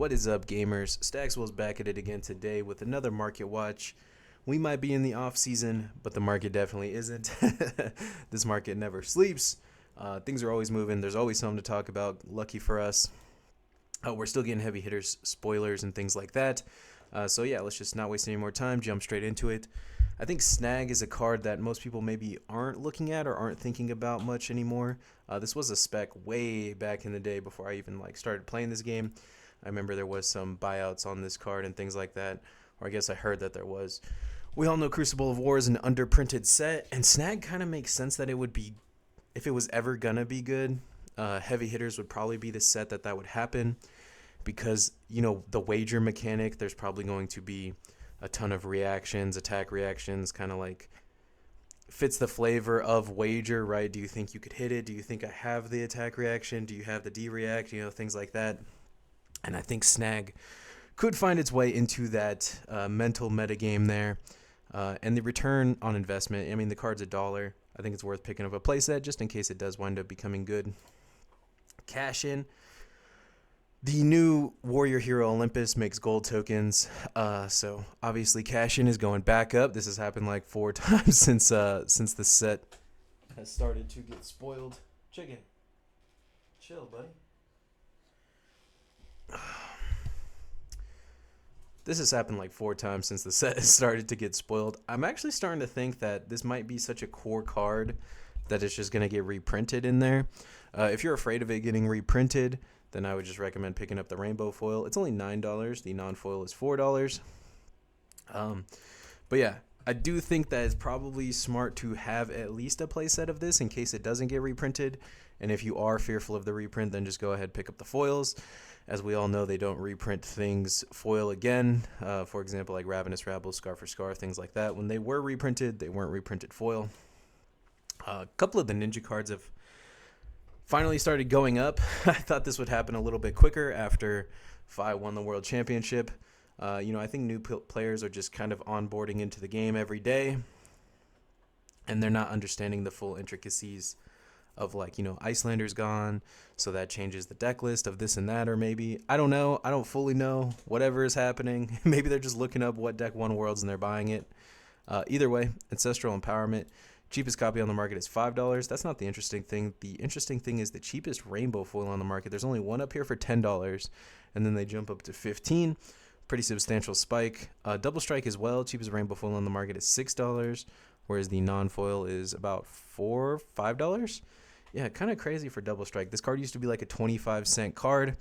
What is up, gamers? Staxwell's back at it again today with another market watch. We might be in the off season, but the market definitely isn't. This market never sleeps. Things are always moving. There's always something to talk about. Lucky for us, we're still getting heavy hitters, spoilers, and things like that. So yeah, let's just not waste any more time. Jump straight into it. I think Snag is a card that most people maybe aren't looking at or aren't thinking about much anymore. This was a spec way back in the day before I even started playing this game. I remember there was some buyouts on this card and things like that, or I guess I heard that there was. We all know Crucible of War is an underprinted set, and Snag kind of makes sense that it would be, if it was ever gonna be good, heavy hitters would probably be the set that would happen, because the wager mechanic, there's probably going to be a ton of reactions, attack reactions, kind of like fits the flavor of wager, right? Do you think you could hit it? Do you think I have the attack reaction? Do you have the D-react? Things like that. And I think Snag could find its way into that mental metagame there. And the return on investment, I mean, the card's $1. I think it's worth picking up a playset just in case it does wind up becoming good. Cash in. The new Warrior Hero Olympus makes gold tokens. So obviously cash in is going back up. This has happened like 4 times since the set has started to get spoiled. Chicken. Chill, buddy. This has happened like 4 times since the set has started to get spoiled. I'm actually starting to think that this might be such a core card that it's just going to get reprinted in there. If you're afraid of it getting reprinted, then I would just recommend picking up the rainbow foil. It's only $9. The non-foil is $4. But yeah, I do think that it's probably smart to have at least a playset of this in case it doesn't get reprinted. And if you are fearful of the reprint, then just go ahead and pick up the foils. As we all know, they don't reprint things foil again. For example, like Ravenous Rabble, Scar for Scar, things like that. When they were reprinted, they weren't reprinted foil. A couple of the ninja cards have finally started going up. I thought this would happen a little bit quicker after Fi won the World Championship. I think new players are just kind of onboarding into the game every day, and they're not understanding the full intricacies of Icelander's gone, so that changes the deck list of this and that, or maybe, I don't know, I don't fully know, whatever is happening. Maybe they're just looking up what deck won Worlds and they're buying it. Either way, Ancestral Empowerment, cheapest copy on the market is $5. That's not the interesting thing. The interesting thing is the cheapest rainbow foil on the market. There's only one up here for $10, and then they jump up to $15. Pretty substantial spike. Double Strike as well, cheapest rainbow foil on the market is $6, whereas the non-foil is about $5. Yeah, kind of crazy for Double Strike. This card used to be like a 25-cent card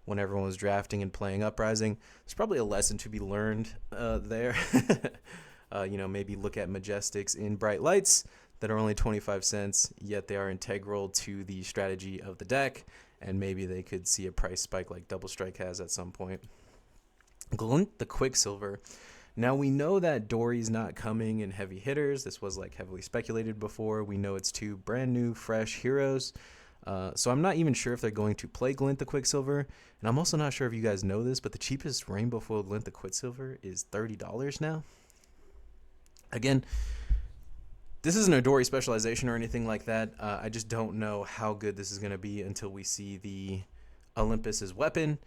when everyone was drafting and playing Uprising. There's probably a lesson to be learned there. Maybe look at Majestics in Bright Lights that are only 25 cents, yet they are integral to the strategy of the deck, and maybe they could see a price spike like Double Strike has at some point. Glaive the Quicksilver. Now, we know that Dory's not coming in heavy hitters. This was heavily speculated before. We know it's 2 brand new, fresh heroes. So I'm not even sure if they're going to play Glaive the Quicksilver. And I'm also not sure if you guys know this, but the cheapest rainbow foil Glaive the Quicksilver is $30 now. Again, this isn't a Dory specialization or anything like that. I just don't know how good this is going to be until we see the Olympus's weapon.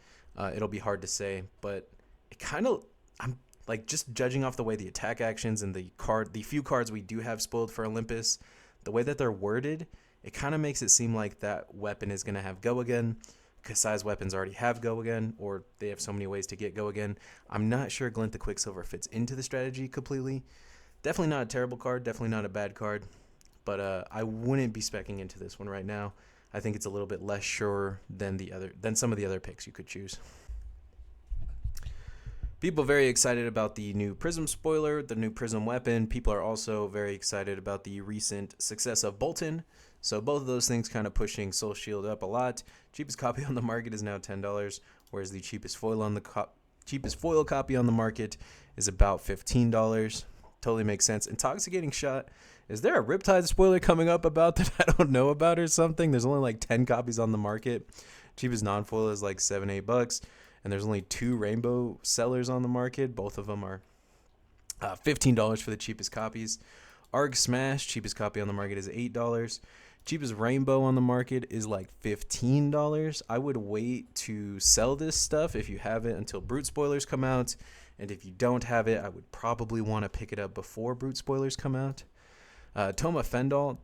It'll be hard to say, but it kind of, I'm just judging off the way the attack actions and the few cards we do have spoiled for Olympus, the way that they're worded, it kind of makes it seem like that weapon is going to have go again, because size weapons already have go again, or they have so many ways to get go again. I'm not sure Glaive the Quicksilver fits into the strategy completely. Definitely not a terrible card, definitely not a bad card, but I wouldn't be speccing into this one right now. I think it's a little bit less sure than some of the other picks you could choose. People are very excited about the new Prism spoiler, the new Prism weapon. People are also very excited about the recent success of Bolton. So both of those things kind of pushing Soul Shield up a lot. Cheapest copy on the market is now $10, whereas the cheapest foil copy on the market is about $15. Totally makes sense. Intoxicating Shot. Is there a Riptide spoiler coming up about that I don't know about or something? There's only 10 copies on the market. Cheapest non-foil is $7-8. And there's only 2 rainbow sellers on the market. Both of them are $15 for the cheapest copies. Arg Smash, cheapest copy on the market is $8. Cheapest rainbow on the market is like $15. I would wait to sell this stuff if you have it until Brute Spoilers come out. And if you don't have it, I would probably want to pick it up before Brute Spoilers come out. Toma Fendal,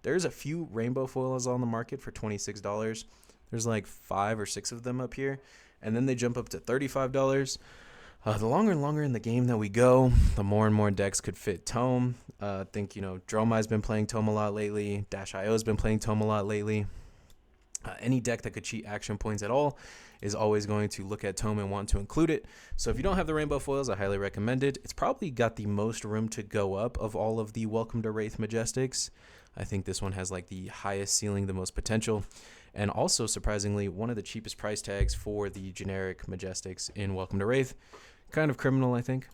there's a few rainbow foils on the market for $26. There's like 5 or 6 of them up here. And then they jump up to $35. The longer and longer in the game that we go, the more and more decks could fit Tome. I think, Dromai's been playing Tome a lot lately. Dash.io's been playing Tome a lot lately. Any deck that could cheat action points at all is always going to look at Tome and want to include it. So if you don't have the rainbow foils, I highly recommend it. It's probably got the most room to go up of all of the Welcome to Wraith Majestics. I think this one has like the highest ceiling, the most potential. And also, surprisingly, one of the cheapest price tags for the generic Majestics in Welcome to Wraith. Kind of criminal, I think.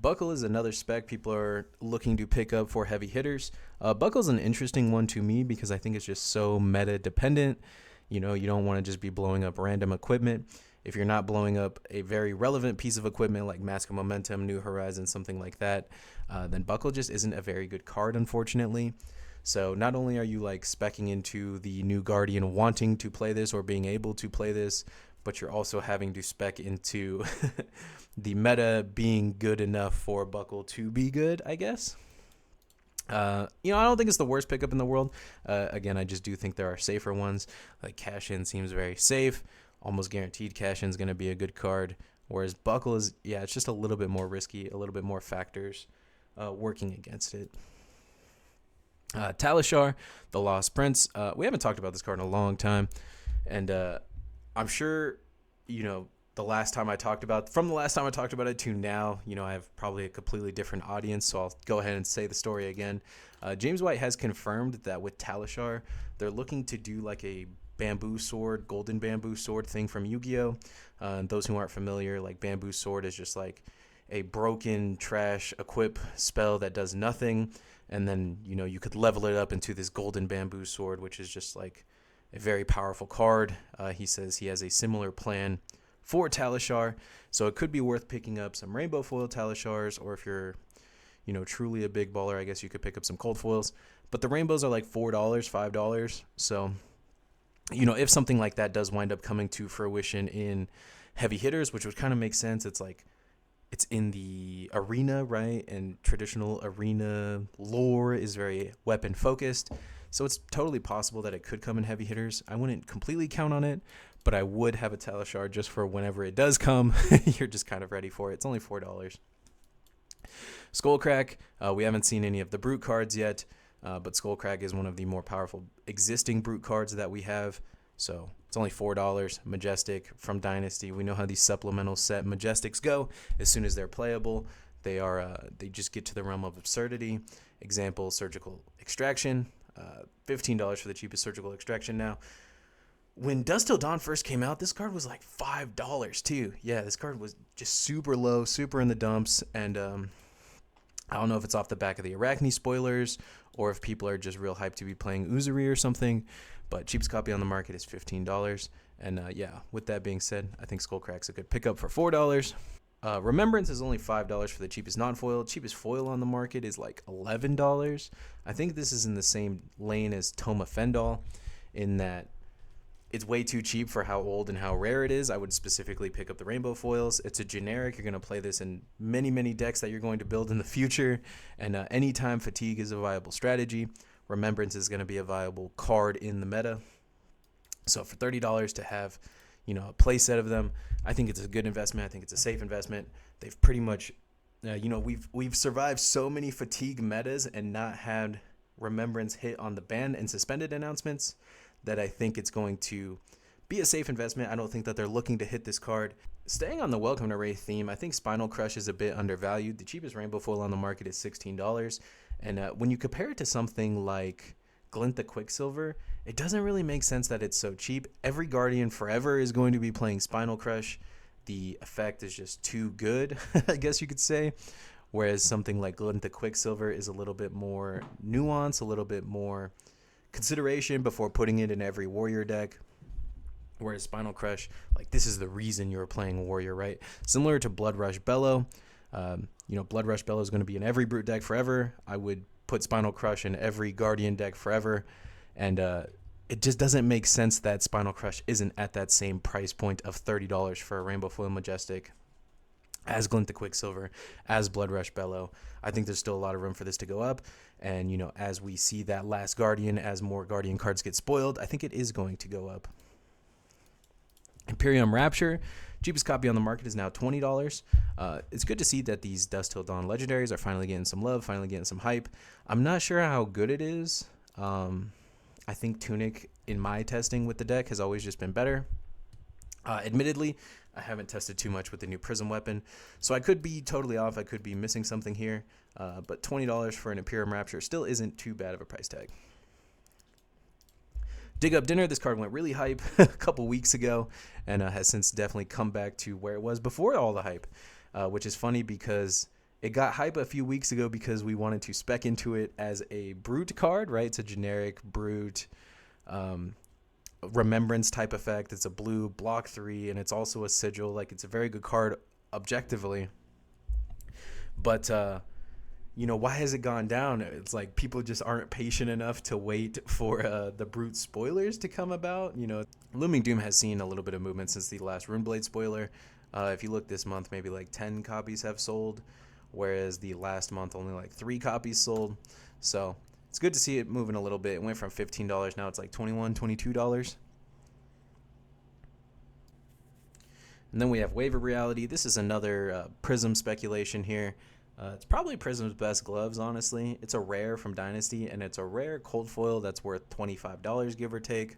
Buckle is another spec people are looking to pick up for heavy hitters. Buckle's an interesting one to me because I think it's just so meta dependent. You don't want to just be blowing up random equipment. If you're not blowing up a very relevant piece of equipment like Mask of Momentum, New Horizons, something like that, then Buckle just isn't a very good card, unfortunately. So not only are you like speccing into the new Guardian wanting to play this or being able to play this, but you're also having to spec into the meta being good enough for Buckle to be good, I guess. I don't think it's the worst pickup in the world. Again, I just do think there are safer ones. Like Cash-In seems very safe. Almost guaranteed Cash-In is going to be a good card. Whereas Buckle is, it's just a little bit more risky, a little bit more factors working against it. Talhar, the Lost Prince. We haven't talked about this card in a long time. And I'm sure, from the last time I talked about it to now, I have probably a completely different audience, so I'll go ahead and say the story again. James White has confirmed that with Talhar, they're looking to do like a bamboo sword, golden bamboo sword thing from Yu-Gi-Oh! Those who aren't familiar, like bamboo sword is just like a broken trash equip spell that does nothing, and then, you could level it up into this golden bamboo sword, which is just like a very powerful card. He says he has a similar plan for Talhar, so it could be worth picking up some rainbow foil Talhars, or if you're, truly a big baller, I guess you could pick up some cold foils. But the rainbows are like $4, $5, so, if something like that does wind up coming to fruition in heavy hitters, which would kind of make sense, it's like, it's in the arena, right? And traditional arena lore is very weapon focused. So it's totally possible that it could come in heavy hitters. I wouldn't completely count on it, but I would have a Talhar just for whenever it does come. You're just kind of ready for it. It's only $4. Skullcrack, we haven't seen any of the Brute cards yet, but Skullcrack is one of the more powerful existing Brute cards that we have. So it's only $4. Majestic from Dynasty. We know how these supplemental set Majestics go. As soon as they're playable, they just get to the realm of absurdity. Example, Surgical Extraction. $15 for the cheapest Surgical Extraction now. When Dusk Till Dawn first came out, this card was like $5 too. Yeah, this card was just super low, super in the dumps, and I don't know if it's off the back of the Arachne spoilers or if people are just real hyped to be playing Uzuri or something, but cheapest copy on the market is $15. And with that being said, I think Skullcrack's a good pickup for $4. Remembrance is only $5 for the cheapest non-foil. Cheapest foil on the market is like $11. I think this is in the same lane as Toma Fendal in that it's way too cheap for how old and how rare it is. I would specifically pick up the rainbow foils. It's a generic. You're going to play this in many, many decks that you're going to build in the future. And anytime fatigue is a viable strategy, Remembrance is going to be a viable card in the meta. So for $30 to have, a play set of them, I think it's a good investment. I think it's a safe investment. They've pretty much, we've survived so many fatigue metas and not had Remembrance hit on the banned and suspended announcements that I think it's going to be a safe investment. I don't think that they're looking to hit this card. Staying on the Welcome to Wraith theme, I think Spinal Crush is a bit undervalued. The cheapest rainbow foil on the market is $16. And when you compare it to something like Glaive the Quicksilver, it doesn't really make sense that it's so cheap. Every Guardian forever is going to be playing Spinal Crush. The effect is just too good, I guess you could say. Whereas something like Glaive the Quicksilver is a little bit more nuance, a little bit more consideration before putting it in every warrior deck. Whereas Spinal Crush, like, this is the reason you're playing warrior, right? Similar to Blood Rush Bellow. Blood Rush Bellow is going to be in every brute deck forever. I would put Spinal Crush in every Guardian deck forever. And it just doesn't make sense that Spinal Crush isn't at that same price point of $30 for a Rainbow Foil Majestic, as Glaive the Quicksilver, as Blood Rush Bellow. I think there's still a lot of room for this to go up. And, you know, as we see that last Guardian, as more Guardian cards get spoiled, I think it is going to go up. Imperium Rapture, cheapest copy on the market, is now $20. It's good to see that these Dusk Till Dawn legendaries are finally getting some love, finally getting some hype. I'm not sure how good it is. I think Tunic, in my testing with the deck, has always just been better. Admittedly, I haven't tested too much with the new Prism weapon, so I could be totally off. I could be missing something here, but $20 for an Imperium Rapture still isn't too bad of a price tag. Dig Up Dinner, this card went really hype a couple weeks ago and has since definitely come back to where it was before all the hype, which is funny because it got hype a few weeks ago because we wanted to spec into it as a Brute card, right? It's a generic Brute Remembrance type effect. It's a blue, block 3, and it's also a sigil. Like, it's a very good card objectively. But, you know, why has it gone down? It's like people just aren't patient enough to wait for the Brute spoilers to come about. You know, Looming Doom has seen a little bit of movement since the last Runeblade spoiler. If you look this month, maybe like 10 copies have sold, whereas the last month only like 3 copies sold. So it's good to see it moving a little bit. It went from $15, now it's like $21, $22. And then we have Waiver Reality. This is another Prism speculation here. It's probably Prism's best gloves, honestly. It's a rare from Dynasty, and it's a rare cold foil that's worth $25, give or take.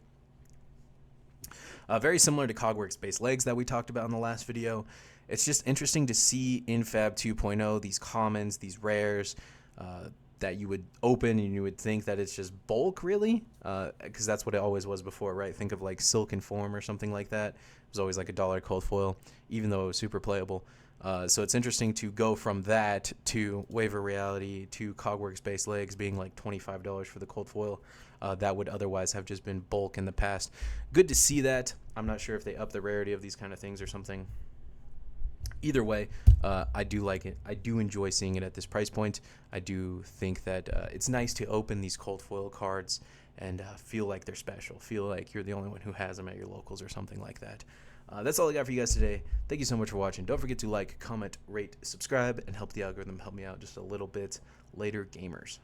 Very similar to Cogworks base legs that we talked about in the last video. It's just interesting to see in Fab 2.0 these commons, these rares, that you would open and you would think that it's just bulk, really, because that's what it always was before, right? Think of like Silken Form or something like that. It was always like $1 cold foil, even though it was super playable. So it's interesting to go from that to Waiver Reality to Cogworks base legs being like $25 for the cold foil. That would otherwise have just been bulk in the past. Good to see that. I'm not sure if they up the rarity of these kind of things or something. Either way, I do like it. I do enjoy seeing it at this price point. I do think that it's nice to open these cold foil cards and feel like they're special. Feel like you're the only one who has them at your locals or something like that. That's all I got for you guys today. Thank you so much for watching. Don't forget to like, comment, rate, subscribe, and help the algorithm help me out just a little bit later, gamers.